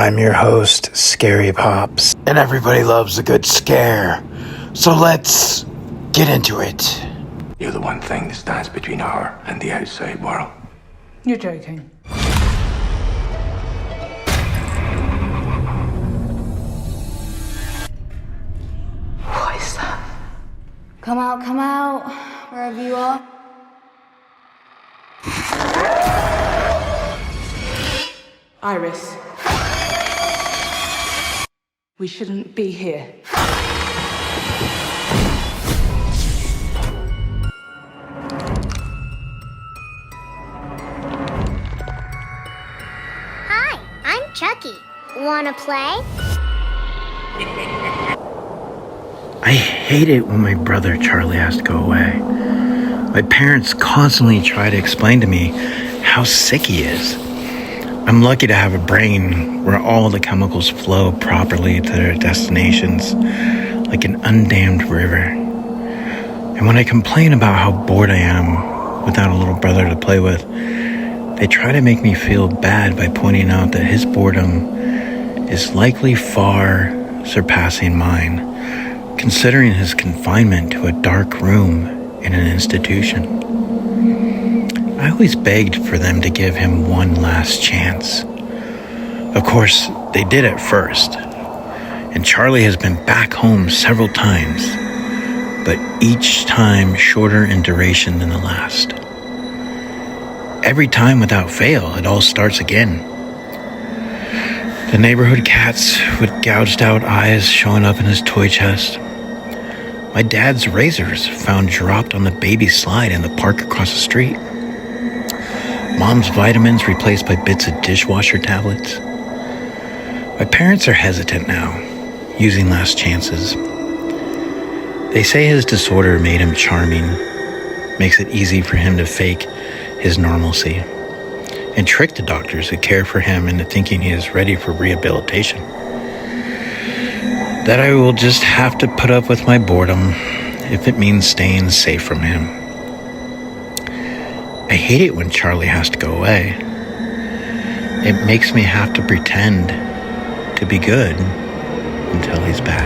I'm your host, Scary Pops, and everybody loves a good scare. So let's get into it. You're the one thing that stands between her and the outside world. You're joking. What is that? Come out, wherever you are. Iris. We shouldn't be here. Hi, I'm Chucky. Wanna play? I hate it when my brother Charlie has to go away. My parents constantly try to explain to me how sick he is. I'm lucky to have a brain where all the chemicals flow properly to their destinations, like an undammed river. And when I complain about how bored I am without a little brother to play with, they try to make me feel bad by pointing out that his boredom is likely far surpassing mine, considering his confinement to a dark room in an institution. I always begged for them to give him one last chance. Of course, they did at first, and Charlie has been back home several times, but each time shorter in duration than the last. Every time without fail, it all starts again. The neighborhood cats with gouged out eyes showing up in his toy chest. My dad's razors found dropped on the baby slide in the park across the street. Mom's vitamins replaced by bits of dishwasher tablets. My parents are hesitant now, using last chances. They say his disorder made him charming, makes it easy for him to fake his normalcy, and trick the doctors who care for him into thinking he is ready for rehabilitation. That I will just have to put up with my boredom if it means staying safe from him. I hate it when Charlie has to go away. It makes me have to pretend to be good until he's back.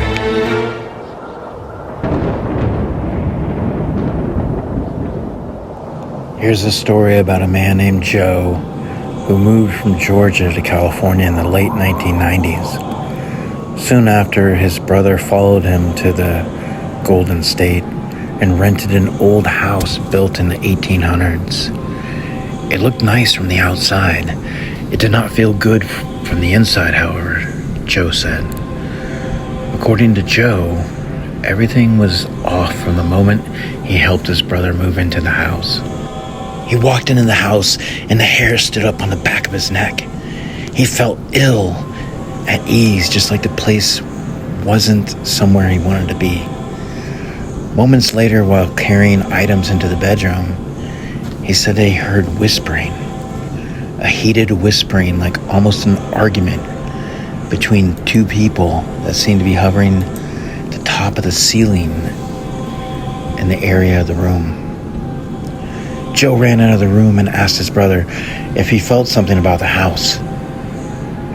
Here's a story about a man named Joe who moved from Georgia to California in the late 1990s. Soon after, his brother followed him to the Golden State and rented an old house built in the 1800s. It looked nice from the outside. It did not feel good from the inside, however, Joe said. According to Joe, everything was off from the moment he helped his brother move into the house. He walked into the house and the hair stood up on the back of his neck. He felt ill, at ease, just like the place wasn't somewhere he wanted to be. Moments later, while carrying items into the bedroom, he said they heard whispering, a heated whispering, like almost an argument between two people that seemed to be hovering the top of the ceiling in the area of the room. Joe ran out of the room and asked his brother if he felt something about the house.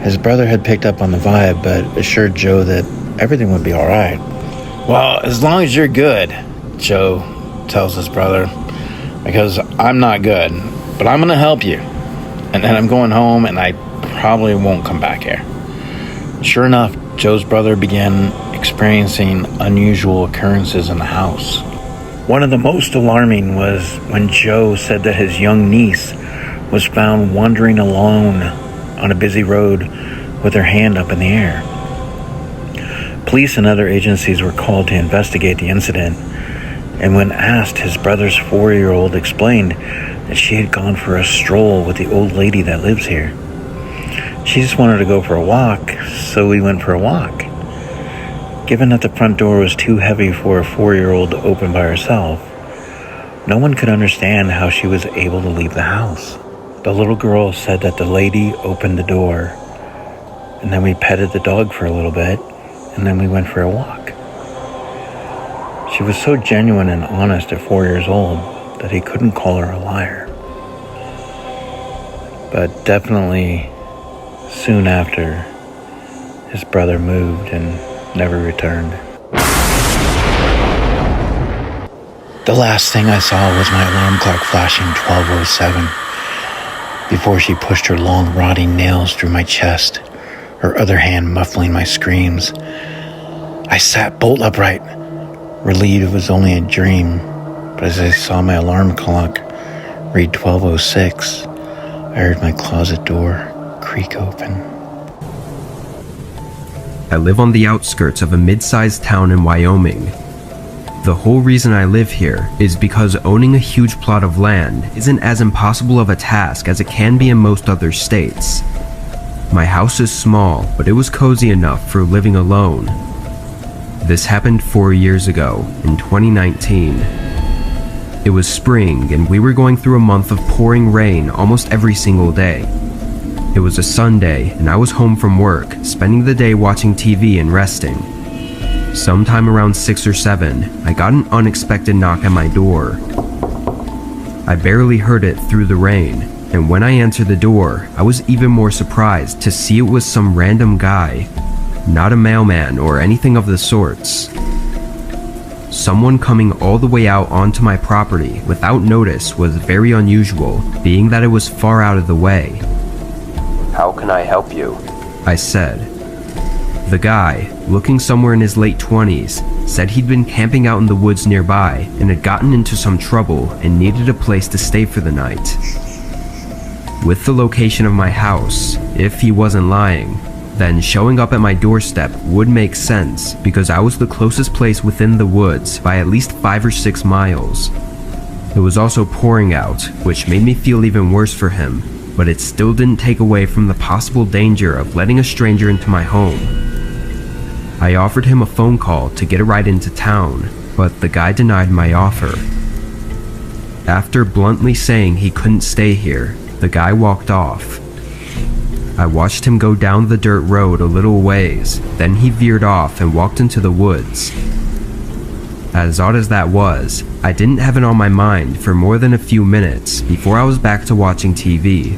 His brother had picked up on the vibe, but assured Joe that everything would be all right. Well, as long as you're good, Joe tells his brother, because I'm not good, but I'm going to help you. And then I'm going home and I probably won't come back here. Sure enough, Joe's brother began experiencing unusual occurrences in the house. One of the most alarming was when Joe said that his young niece was found wandering alone on a busy road with her hand up in the air. Police and other agencies were called to investigate the incident, and when asked, his brother's 4-year-old explained that she had gone for a stroll with the old lady that lives here. She just wanted to go for a walk, so we went for a walk. Given that the front door was too heavy for a 4-year-old to open by herself, no one could understand how she was able to leave the house. The little girl said that the lady opened the door, and then we petted the dog for a little bit, and then we went for a walk. She was so genuine and honest at 4 years old that he couldn't call her a liar. But definitely soon after, his brother moved and never returned. The last thing I saw was my alarm clock flashing 12:07 before she pushed her long rotting nails through my chest, her other hand muffling my screams. I sat bolt upright, relieved it was only a dream, but as I saw my alarm clock read 12:06, I heard my closet door creak open. I live on the outskirts of a mid-sized town in Wyoming. The whole reason I live here is because owning a huge plot of land isn't as impossible of a task as it can be in most other states. My house is small, but it was cozy enough for living alone. This happened 4 years ago, in 2019. It was spring, and we were going through a month of pouring rain almost every single day. It was a Sunday, and I was home from work, spending the day watching TV and resting. Sometime around 6 or 7, I got an unexpected knock at my door. I barely heard it through the rain, and when I answered the door, I was even more surprised to see it was some random guy, not a mailman or anything of the sorts. Someone coming all the way out onto my property without notice was very unusual, being that it was far out of the way. "How can I help you?" I said. The guy, looking somewhere in his late 20s, said he'd been camping out in the woods nearby and had gotten into some trouble and needed a place to stay for the night. With the location of my house, if he wasn't lying, then showing up at my doorstep would make sense because I was the closest place within the woods by at least 5 or 6 miles. It was also pouring out, which made me feel even worse for him, but it still didn't take away from the possible danger of letting a stranger into my home. I offered him a phone call to get a ride into town, but the guy denied my offer. After bluntly saying he couldn't stay here, the guy walked off. I watched him go down the dirt road a little ways, then he veered off and walked into the woods. As odd as that was, I didn't have it on my mind for more than a few minutes before I was back to watching TV.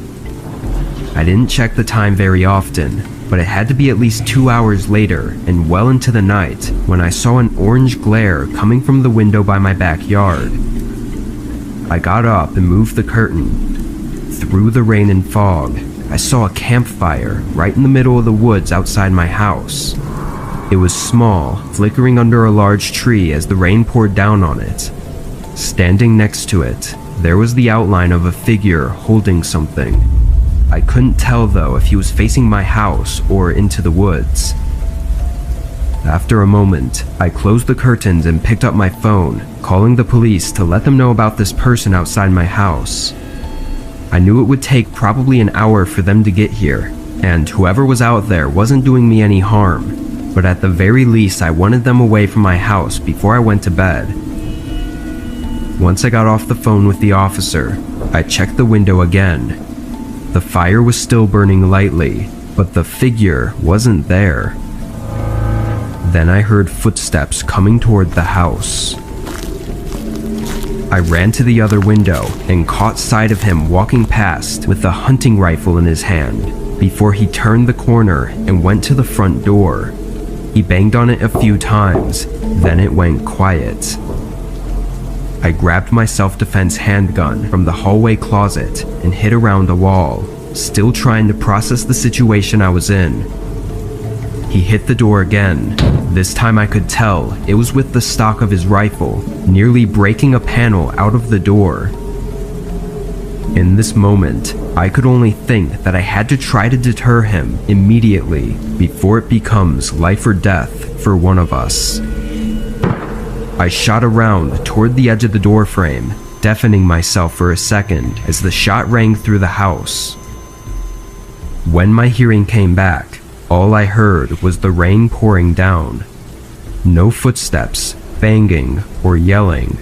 I didn't check the time very often, but it had to be at least 2 hours later and well into the night when I saw an orange glare coming from the window by my backyard. I got up and moved the curtain. Through the rain and fog, I saw a campfire right in the middle of the woods outside my house. It was small, flickering under a large tree as the rain poured down on it. Standing next to it, there was the outline of a figure holding something. I couldn't tell though if he was facing my house or into the woods. After a moment, I closed the curtains and picked up my phone, calling the police to let them know about this person outside my house. I knew it would take probably an hour for them to get here, and whoever was out there wasn't doing me any harm, but at the very least I wanted them away from my house before I went to bed. Once I got off the phone with the officer, I checked the window again. The fire was still burning lightly, but the figure wasn't there. Then I heard footsteps coming toward the house. I ran to the other window and caught sight of him walking past with a hunting rifle in his hand before he turned the corner and went to the front door. He banged on it a few times, then it went quiet. I grabbed my self-defense handgun from the hallway closet and hid around a wall, still trying to process the situation I was in. He hit the door again. This time I could tell it was with the stock of his rifle, nearly breaking a panel out of the door. In this moment, I could only think that I had to try to deter him immediately before it becomes life or death for one of us. I shot around toward the edge of the doorframe, deafening myself for a second as the shot rang through the house. When my hearing came back, all I heard was the rain pouring down. No footsteps, banging, or yelling.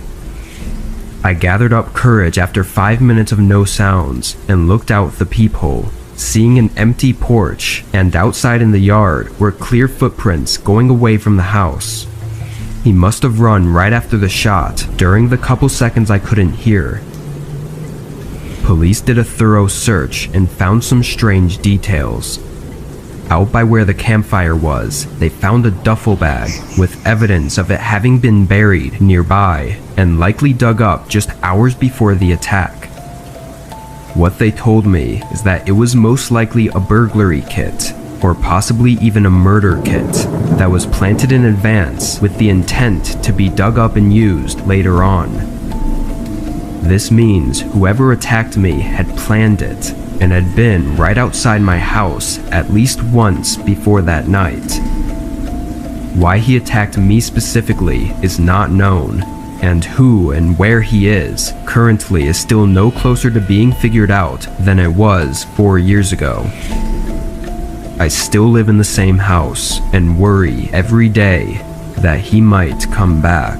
I gathered up courage after 5 minutes of no sounds and looked out the peephole, seeing an empty porch, and outside in the yard were clear footprints going away from the house. He must have run right after the shot during the couple seconds I couldn't hear. Police did a thorough search and found some strange details. Out by where the campfire was, they found a duffel bag with evidence of it having been buried nearby and likely dug up just hours before the attack. What they told me is that it was most likely a burglary kit, or possibly even a murder kit, that was planted in advance with the intent to be dug up and used later on. This means whoever attacked me had planned it and had been right outside my house at least once before that night. Why he attacked me specifically is not known, and who and where he is currently is still no closer to being figured out than it was 4 years ago. I still live in the same house and worry every day that he might come back.